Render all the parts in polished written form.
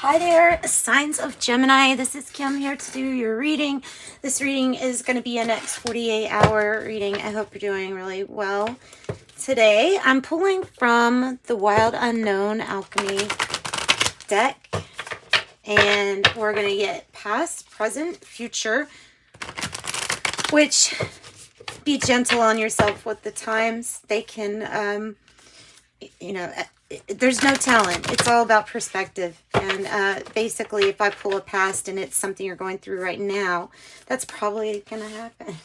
Hi there, signs of Gemini. This is Kim here to do your reading. This reading is going to be a next 48-hour reading. I hope you're doing really well. Today, I'm pulling from the Wild Unknown Alchemy deck, and we're going to get past, present, future, which be gentle on yourself with the times. They can, there's no talent. It's all about perspective. And basically, if I pull a past and it's something you're going through right now, that's probably going to happen.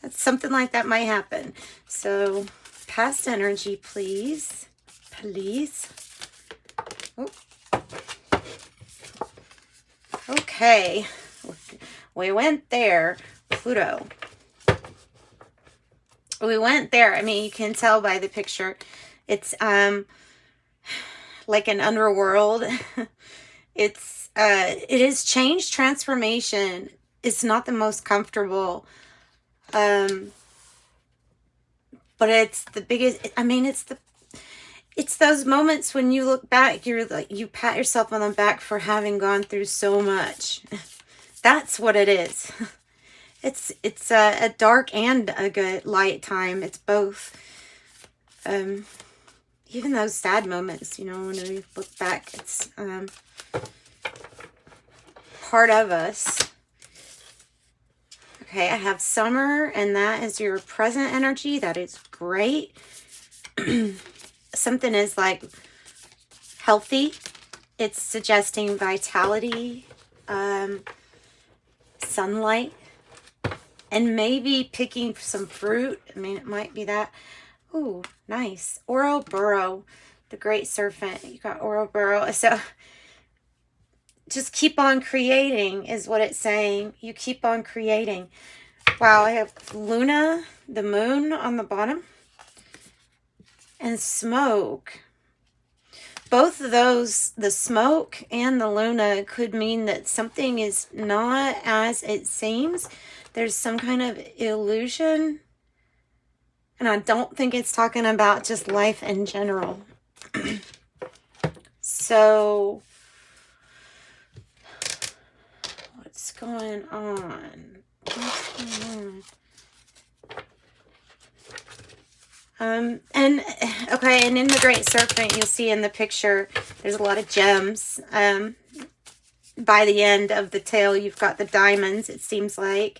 That's something like that might happen. So, past energy, please. Please. Oh. Okay. We went there. Pluto. We went there. I mean, you can tell by the picture. It's like an underworld. It is change, transformation. It's not the most comfortable, but it's the biggest. I mean, it's those moments when you look back, you're like, you pat yourself on the back for having gone through so much. That's what it is. It's a dark and a good light time. It's both. Even those sad moments, you know, when we look back, it's part of us. Okay, I have summer, and that is your present energy. That is great. Something is like healthy. It's suggesting vitality, sunlight, and maybe picking some fruit. I mean, it might be that. Ooh, nice. Ouroboros, the great serpent. You got Ouroboros. So just keep on creating is what it's saying. You keep on creating. Wow, I have Luna, the moon on the bottom, and smoke. Both of those, the smoke and the Luna, could mean that something is not as it seems. There's some kind of illusion. And I don't think it's talking about just life in general. So, what's going on? And in the Great Serpent, you'll see in the picture, there's a lot of gems. By the end of the tail, you've got the diamonds, it seems like.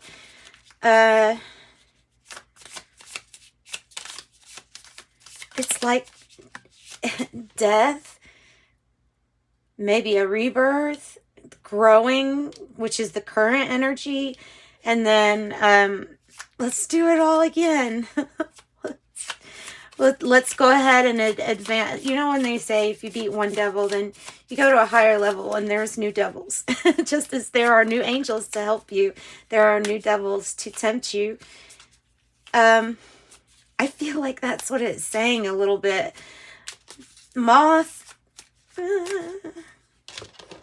It's like death, maybe a rebirth, growing, which is the current energy, and then let's do it all again. Let's go ahead and advance. You know when they say if you beat one devil, then you go to a higher level and there's new devils. Just as there are new angels to help you, there are new devils to tempt you. I feel like that's what it's saying a little bit. Moth.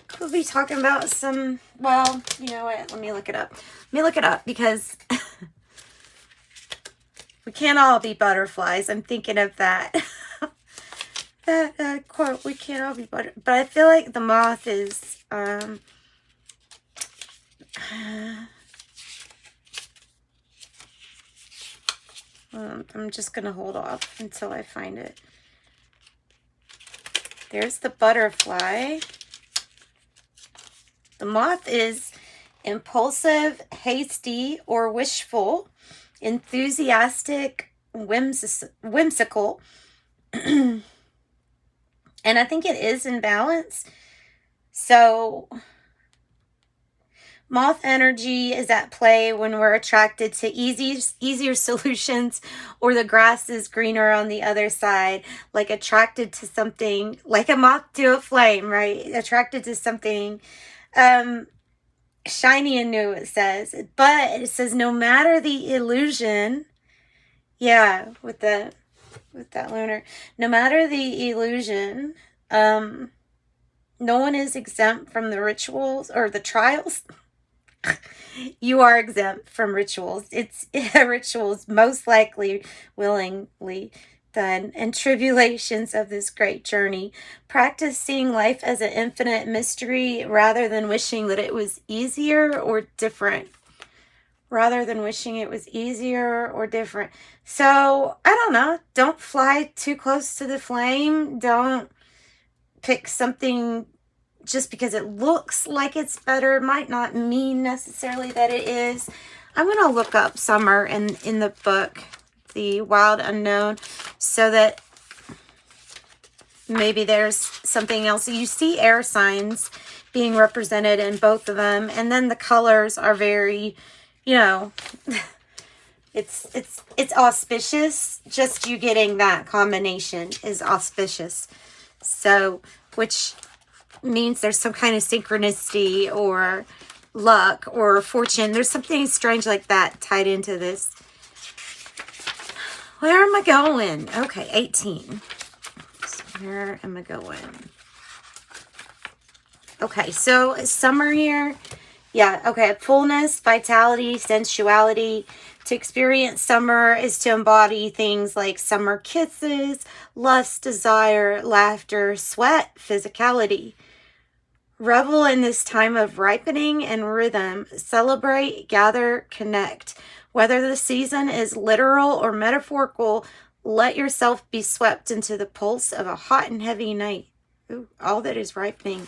Could be talking about some, well, you know what? Let me look it up. Let me look it up because we can't all be butterflies. I'm thinking of that. That quote, we can't all be butterflies. But I feel like the moth is, I'm just going to hold off until I find it. There's the butterfly. The moth is impulsive, hasty, or wishful, enthusiastic, whimsical. And I think it is in balance. So moth energy is at play when we're attracted to easier solutions, or the grass is greener on the other side, like attracted to something, like a moth to a flame, right? Attracted to something shiny and new, it says. But it says no matter the illusion, yeah, with that lunar, no matter the illusion, no one is exempt from the rituals or the trials. You are exempt from rituals. It's rituals most likely willingly then, and tribulations of this great journey. Practice seeing life as an infinite mystery rather than wishing that it was easier or different. Rather than wishing it was easier or different. So, I don't know. Don't fly too close to the flame. Don't pick something just because it looks like it's better. It might not mean necessarily that it is. I'm going to look up summer in the book, The Wild Unknown, so that maybe there's something else. You see air signs being represented in both of them, and then the colors are very, you know, it's auspicious. Just you getting that combination is auspicious. So, which means there's some kind of synchronicity or luck or fortune. There's something strange like that tied into this. Where am I going? Okay, 18. So where am I going? Okay, so summer here. Yeah, okay, fullness, vitality, sensuality. To experience summer is to embody things like summer kisses, lust, desire, laughter, sweat, physicality. Revel in this time of ripening and rhythm. Celebrate, gather, connect. Whether the season is literal or metaphorical, let yourself be swept into the pulse of a hot and heavy night. Ooh, all that is ripening.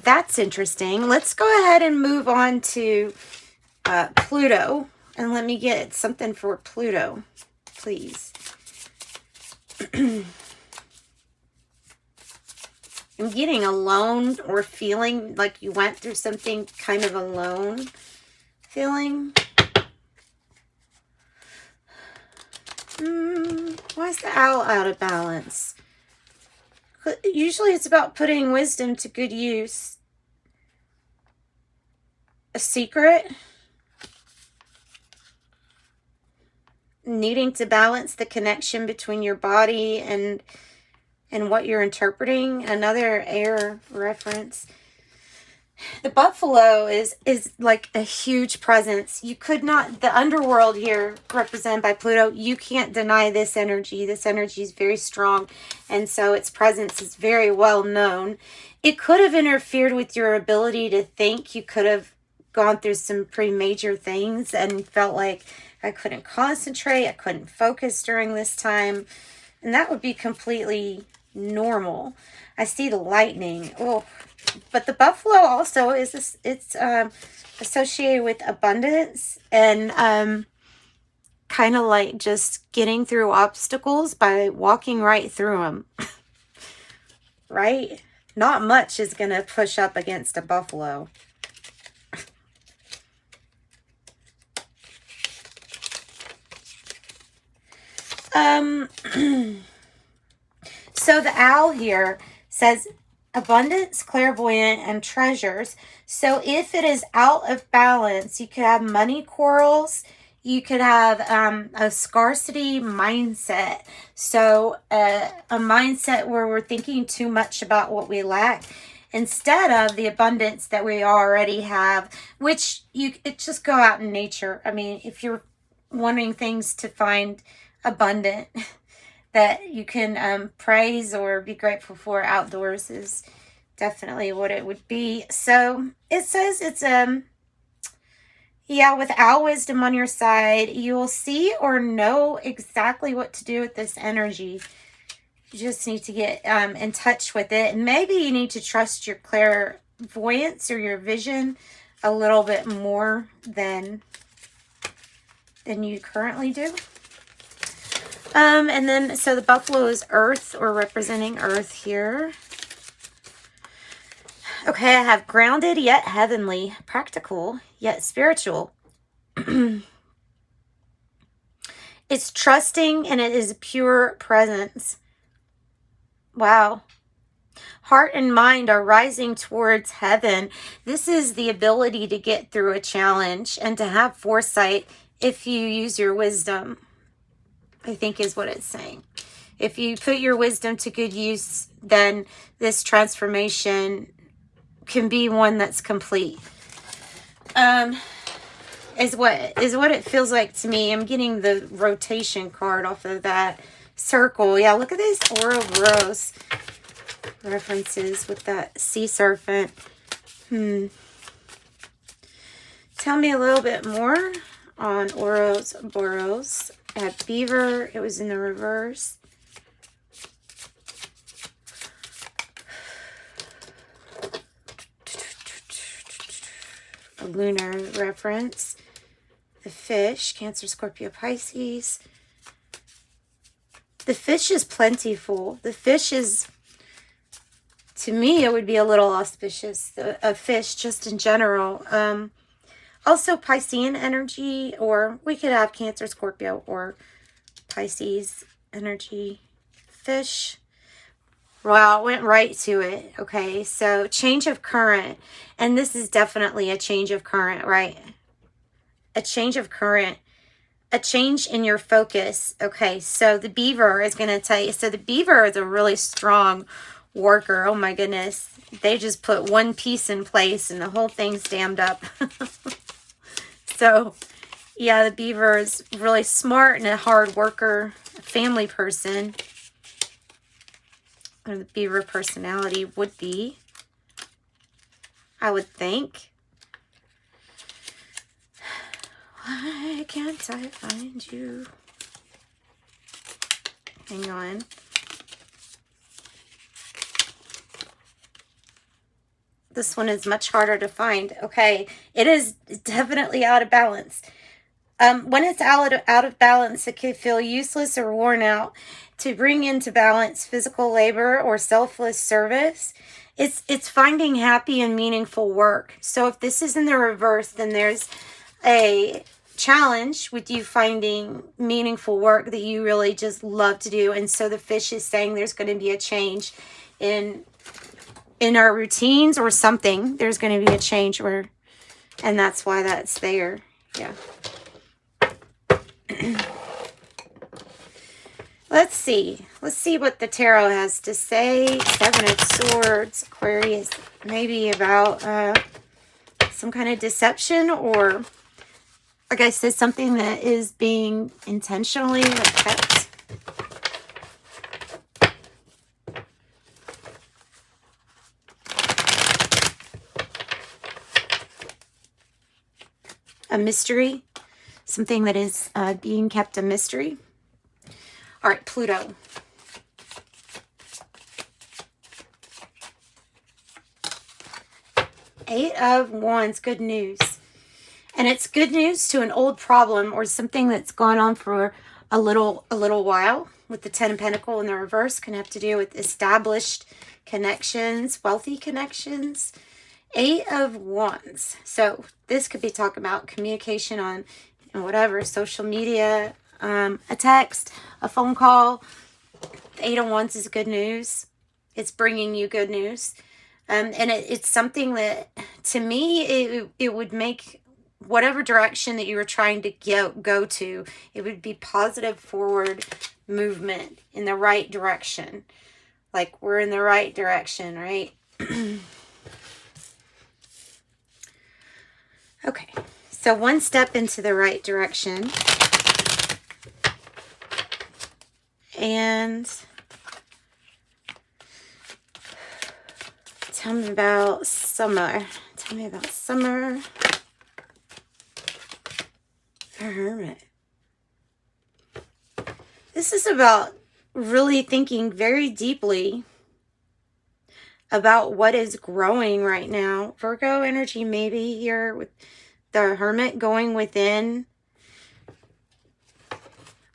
That's interesting. Let's go ahead and move on to Pluto. And let me get something for Pluto, please. I'm getting alone or feeling like you went through something kind of alone feeling. Why is the owl out of balance? Usually it's about putting wisdom to good use. A secret. Needing to balance the connection between your body and what you're interpreting. Another air reference. The buffalo is like a huge presence. You could not, the underworld here represented by Pluto, you can't deny this energy. This energy is very strong, and so its presence is very well known. It could have interfered with your ability to think. You could have gone through some pretty major things and felt like I couldn't concentrate, I couldn't focus during this time, and that would be completely normal. I see the lightning. Oh, but the buffalo also is associated with abundance and kind of like just getting through obstacles by walking right through them. Right? Not much is going to push up against a buffalo. So the owl here says abundance, clairvoyant, and treasures. So if it is out of balance, you could have money quarrels. You could have a scarcity mindset. So a mindset where we're thinking too much about what we lack instead of the abundance that we already have, which it just go out in nature. I mean, if you're wanting things to find abundant that you can praise or be grateful for outdoors is definitely what it would be. So it says it's yeah, with owl wisdom on your side, you will see or know exactly what to do with this energy. You just need to get in touch with it, and maybe you need to trust your clairvoyance or your vision a little bit more than you currently do. And then, so the buffalo is earth, or representing earth here. Okay, I have grounded yet heavenly, practical yet spiritual. It's trusting and it is a pure presence. Wow. Heart and mind are rising towards heaven. This is the ability to get through a challenge and to have foresight if you use your wisdom, I think is what it's saying. If you put your wisdom to good use, then this transformation can be one that's complete. is what it feels like to me. I'm getting the rotation card off of that circle. Yeah, look at these Ouroboros references with that sea serpent. Tell me a little bit more on Ouroboros. At beaver, it was in the reverse. A lunar reference. The fish, Cancer, Scorpio, Pisces. The fish is plentiful. The fish is, to me, it would be a little auspicious. A fish just in general. Also Piscean energy, or we could have Cancer, Scorpio, or Pisces energy. Fish. Well, went right to it. Okay, so change of current. And this is definitely a change of current, right? A change of current. A change in your focus. Okay, so the beaver is going to tell you. So the beaver is a really strong worker. Oh my goodness. They just put one piece in place and the whole thing's dammed up. So, yeah, the beaver is really smart and a hard worker, a family person. Or the beaver personality would be, I would think. Why can't I find you? Hang on. This one is much harder to find. Okay, it is definitely out of balance. When it's out of balance, it can feel useless or worn out. To bring into balance physical labor or selfless service, it's finding happy and meaningful work. So if this is in the reverse, then there's a challenge with you finding meaningful work that you really just love to do. And so the fish is saying there's going to be a change in our routines or something. There's going to be a change and that's why that's there. Yeah. Let's see what the tarot has to say. Seven of Swords, Aquarius, maybe about some kind of deception, or like I said, something that is being intentionally kept. A mystery, something that is being kept a mystery. All right, Pluto. Eight of Wands, good news. And it's good news to an old problem or something that's gone on for a little while. With the Ten of Pentacles in the reverse, can have to do with established connections, wealthy connections. Eight of Wands. So this could be talking about communication on whatever, social media, a text, a phone call. The Eight of Wands is good news. It's bringing you good news. And it's something that, to me, it would make whatever direction that you were trying to go to, it would be positive forward movement in the right direction. Like, we're in the right direction, right? Okay, so one step into the right direction. And tell me about summer. Tell me about summer. The Hermit. This is about really thinking very deeply about what is growing right now. Virgo energy maybe here with the Hermit, going within,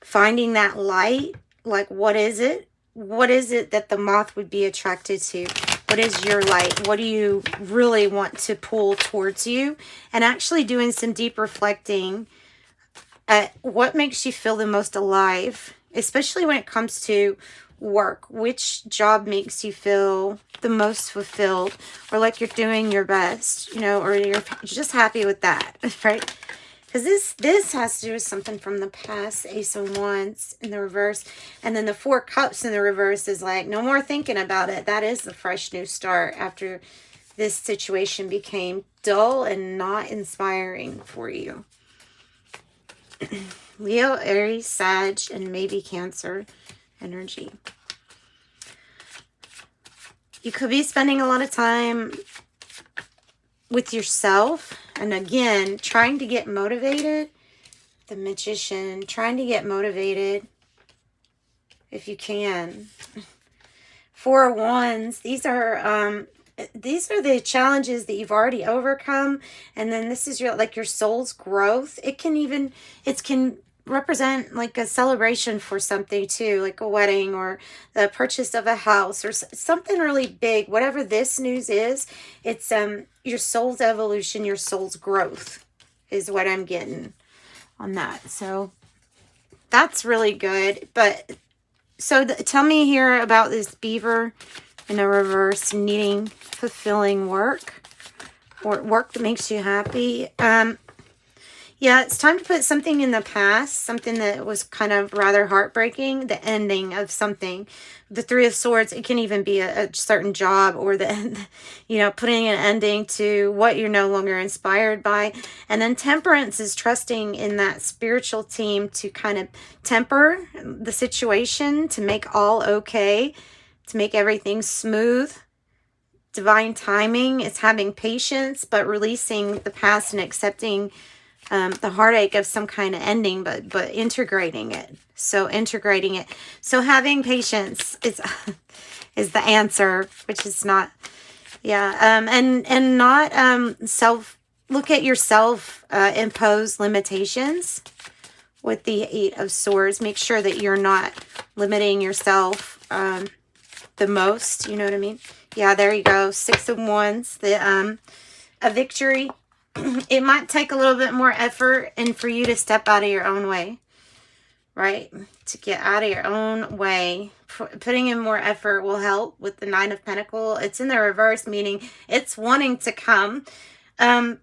finding that light. Like, what is it? What is it that the moth would be attracted to? What is your light? What do you really want to pull towards you? And actually doing some deep reflecting at what makes you feel the most alive, especially when it comes to work. Which job makes you feel the most fulfilled, or like you're doing your best, you know, or you're just happy with that, right? Because this has to do with something from the past. Ace of Wands in the reverse, and then the Four Cups in the reverse is like, no more thinking about it. That is the fresh new start after this situation became dull and not inspiring for you. Leo, Aries, Sag, and maybe Cancer energy. You could be spending a lot of time with yourself. And again, trying to get motivated. The Magician, trying to get motivated if you can. Four of Wands, these are the challenges that you've already overcome, and then this is your soul's growth. It can represent like a celebration for something too, like a wedding or the purchase of a house or something really big. Whatever this news is, it's your soul's evolution, your soul's growth is what I'm getting on that. So that's really good. But so tell me here about this Beaver in a reverse, needing fulfilling work or work that makes you happy. Yeah, it's time to put something in the past, something that was kind of rather heartbreaking, the ending of something. The Three of Swords, it can even be a certain job or putting an ending to what you're no longer inspired by. And then Temperance is trusting in that spiritual team to kind of temper the situation, to make all okay, to make everything smooth. Divine timing is having patience, but releasing the past and accepting the heartache of some kind of ending, but integrating it. So integrating it. So having patience is the answer, which is not, and not look at yourself impose limitations with the Eight of Swords. Make sure that you're not limiting yourself the most. You know what I mean? Yeah, there you go. Six of Wands. A victory. It might take a little bit more effort and for you to step out of your own way, right? To get out of your own way. Putting in more effort will help with the Nine of Pentacles. It's in the reverse, meaning it's wanting to come. I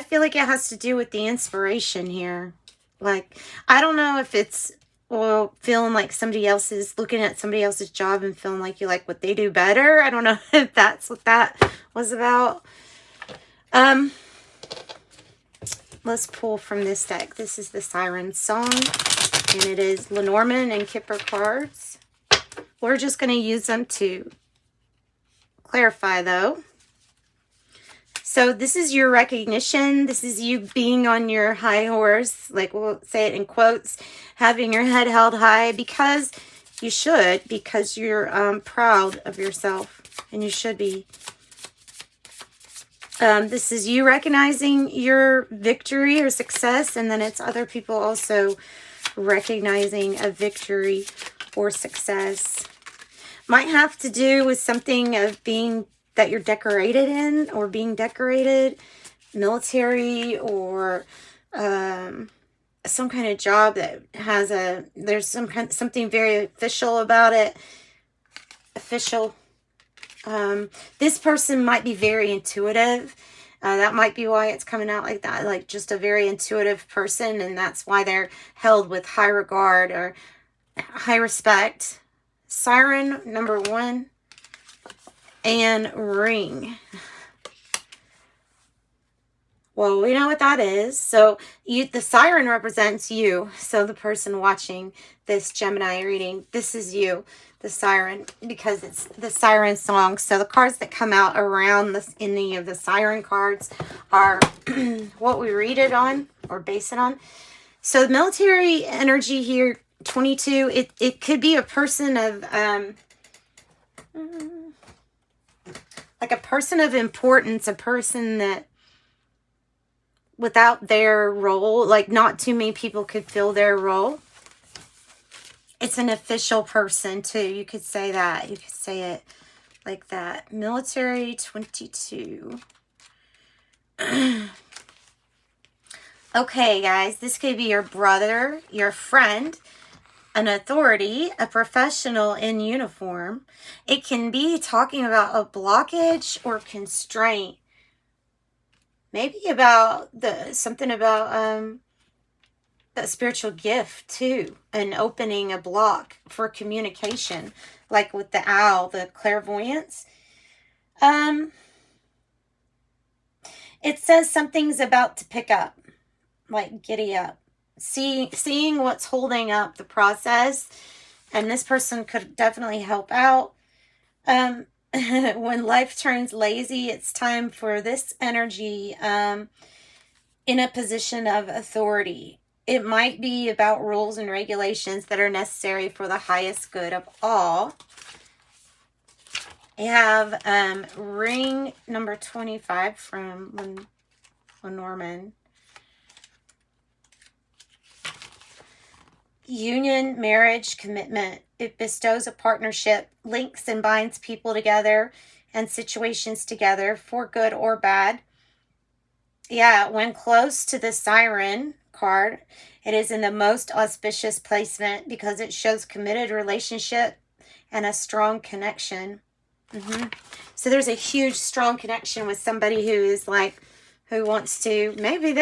feel like it has to do with the inspiration here. Like, I don't know if it's feeling like somebody else is looking at somebody else's job and feeling like you like what they do better. I don't know if that's what that was about. Let's pull from this deck. This is the Siren Song, and it is Lenormand and Kipper cards. We're just going to use them to clarify, though. So this is your recognition. This is you being on your high horse, like we'll say it in quotes, having your head held high because you should, because you're proud of yourself, and you should be. This is you recognizing your victory or success, and then it's other people also recognizing a victory or success. Might have to do with something of being that you're decorated in, or being decorated, military, or some kind of job that has there's something very official about it. Official. This person might be very intuitive. That might be why it's coming out like that, like just a very intuitive person, and that's why they're held with high regard or high respect. Siren, number 1, and Ring. Well, we know what that is. So the siren represents you. So the person watching this Gemini reading, this is you, the siren, because it's the Siren Song. So the cards that come out around the ending of the siren cards are what we read it on or base it on. So the military energy here, 22, it could be a person of like a person of importance, a person that without their role, like not too many people could fill their role. It's an official person too. You could say that. You could say it like that. Military 22. Okay, guys, this could be your brother, your friend, an authority, a professional in uniform. It can be talking about a blockage or constraint. Maybe about something about a spiritual gift too, and opening a block for communication, like with the owl, the clairvoyance. It says something's about to pick up. like giddy up. Seeing what's holding up the process, and this person could definitely help out. When life turns lazy, it's time for this energy in a position of authority. It might be about rules and regulations that are necessary for the highest good of all. I have ring number 25 from Lenormand. Union, marriage, commitment. It bestows a partnership, links and binds people together and situations together for good or bad. Yeah, when close to the Siren card, it is in the most auspicious placement because it shows committed relationship and a strong connection. So there's a huge, strong connection with somebody who is like, who wants to, maybe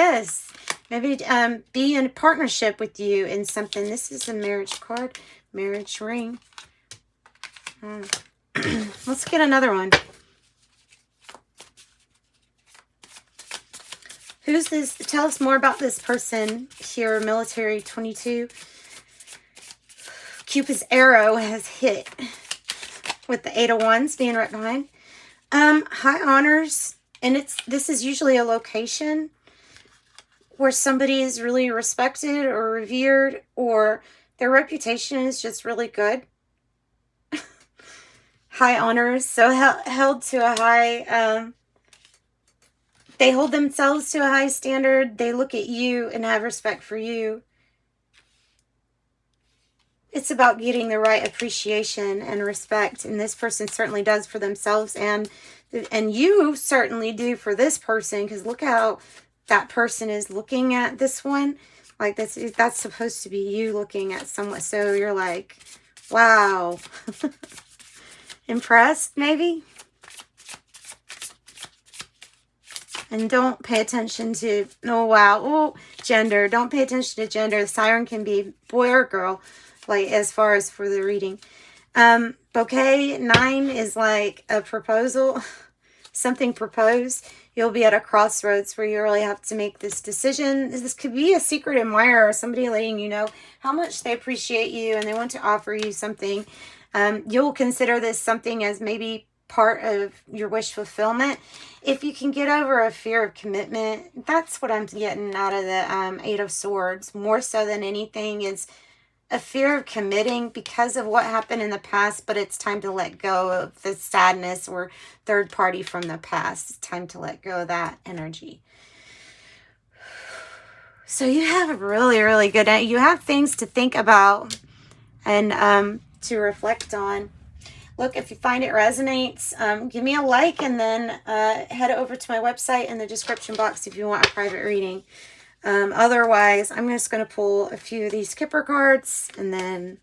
be in partnership with you in something. This is a marriage card, marriage ring. Let's get another one. Who's this? Tell us more about this person here, military 22. Cupid's arrow has hit with the 8 of Wands being right behind. High honors, and this is usually a location where somebody is really respected or revered, or their reputation is just really good. High honors, so held to a high, they hold themselves to a high standard. They look at you and have respect for you. It's about getting the right appreciation and respect, and this person certainly does for themselves, and you certainly do for this person, because look how that person is looking at this one. Like that's supposed to be you looking at someone, so you're like, wow. Impressed, maybe? And don't pay attention to, oh, wow, oh, gender. Don't pay attention to gender. The siren can be boy or girl, like, as far as for the reading. Bouquet 9 is like a proposal, something proposed. You'll be at a crossroads where you really have to make this decision. This could be a secret admirer or somebody letting you know how much they appreciate you and they want to offer you something. You'll consider this something as maybe part of your wish fulfillment. If you can get over a fear of commitment, that's what I'm getting out of the 8 of Swords. More so than anything is a fear of committing because of what happened in the past, but it's time to let go of the sadness or third party from the past. It's time to let go of that energy. So you have a really, really good, you have things to think about and to reflect on. Look, if you find it resonates, give me a like, and then head over to my website in the description box if you want a private reading. Otherwise, I'm just going to pull a few of these Kipper cards and then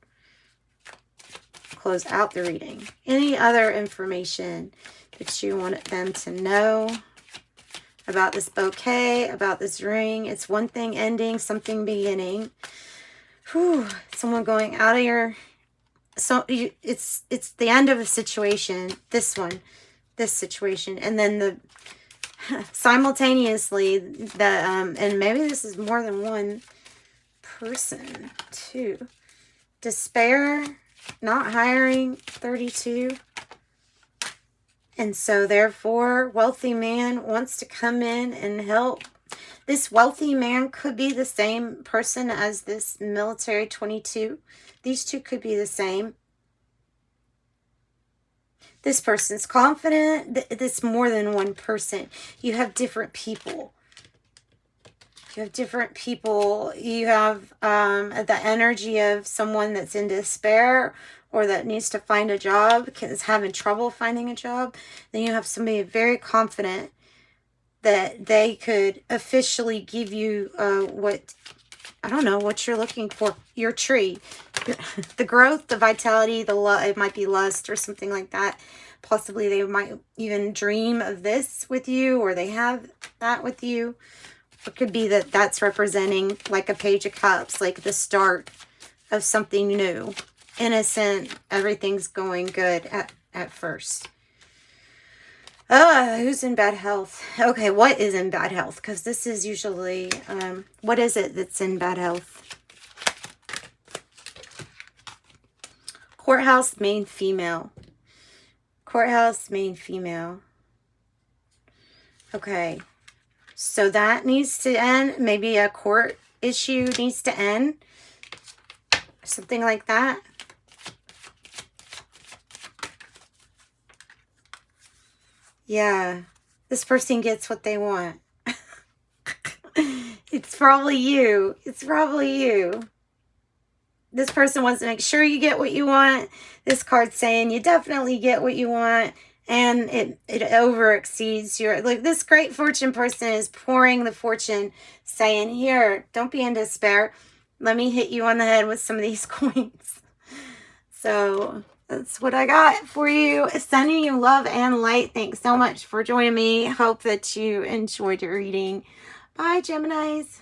close out the reading. Any other information that you want them to know about this bouquet, about this ring? It's one thing ending, something beginning. Whew, someone going out of your... So it's the end of a situation, this situation, and then the simultaneously the and maybe this is more than one person too. Despair, not hiring, 32. And so therefore, wealthy man wants to come in and help. This wealthy man could be the same person as this military 22. These two could be the same. This person's confident. This more than one person. You have different people. You have different people. You have the energy of someone that's in despair or that needs to find a job, is having trouble finding a job. Then you have somebody very confident that they could officially give you what... I don't know what you're looking for. Your tree. The growth, the vitality, it might be lust or something like that. Possibly they might even dream of this with you, or they have that with you. It could be that that's representing like a Page of Cups, like the start of something new. Innocent, everything's going good at first. Who's in bad health? Okay, what is in bad health? Because this is usually, what is it that's in bad health? Courthouse, main female. Courthouse, main female. Okay. So that needs to end. Maybe a court issue needs to end. Something like that. Yeah. This person gets what they want. It's probably you. It's probably you. This person wants to make sure you get what you want. This card's saying you definitely get what you want. And it over exceeds your, like, this great fortune person is pouring the fortune, saying, here, don't be in despair. Let me hit you on the head with some of these coins. So that's what I got for you. Sending you love and light. Thanks so much for joining me. Hope that you enjoyed your reading. Bye, Geminis.